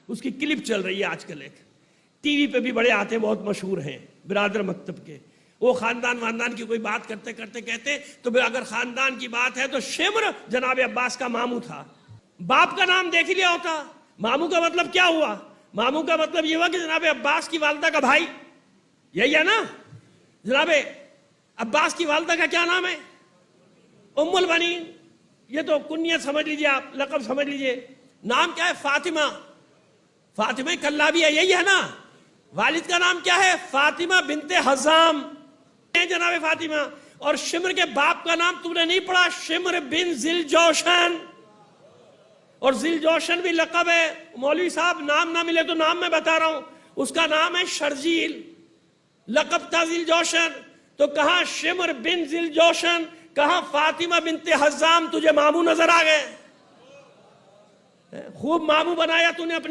اس کی کلپ چل رہی ہے آج کل، ایک ٹی وی پہ بھی بڑے آتے ہیں، بہت مشہور ہیں برادر مکتب کے. وہ خاندان کی کوئی بات کرتے کرتے کہتے تو اگر خاندان کی بات ہے تو شمر جناب عباس کا ماموں تھا. باپ کا نام دیکھ لیا ہوتا. ماموں کا مطلب کیا ہوا؟ ماموں کا مطلب یہ ہوا کہ جناب عباس کی والدہ کا بھائی. یہی ہے نا؟ جناب عباس کی والدہ کا کیا نام ہے؟ ام البنین. یہ تو کنیت سمجھ لیجئے، آپ لقب سمجھ لیجئے. نام کیا ہے؟ فاطمہ. فاطمہ کلابی ہے، یہی ہے نا؟ والد کا نام کیا ہے؟ فاطمہ بنت حزام جناب فاطمہ. اور شمر کے باپ کا نام تم نے نہیں پڑھا؟ شمر بن ذل جوشن. اور ذل جوشن بھی لقب ہے. مولوی صاحب نام نہ ملے تو نام میں بتا رہا ہوں، اس کا نام ہے شرجیل، لقب تھا ذل جوشن. تو کہاں شمر بن ذل جوشن، کہاں فاطمہ بنت حزام. تجھے ماموں نظر آ گئے؟ خوب ماموں بنایا تو نے اپنی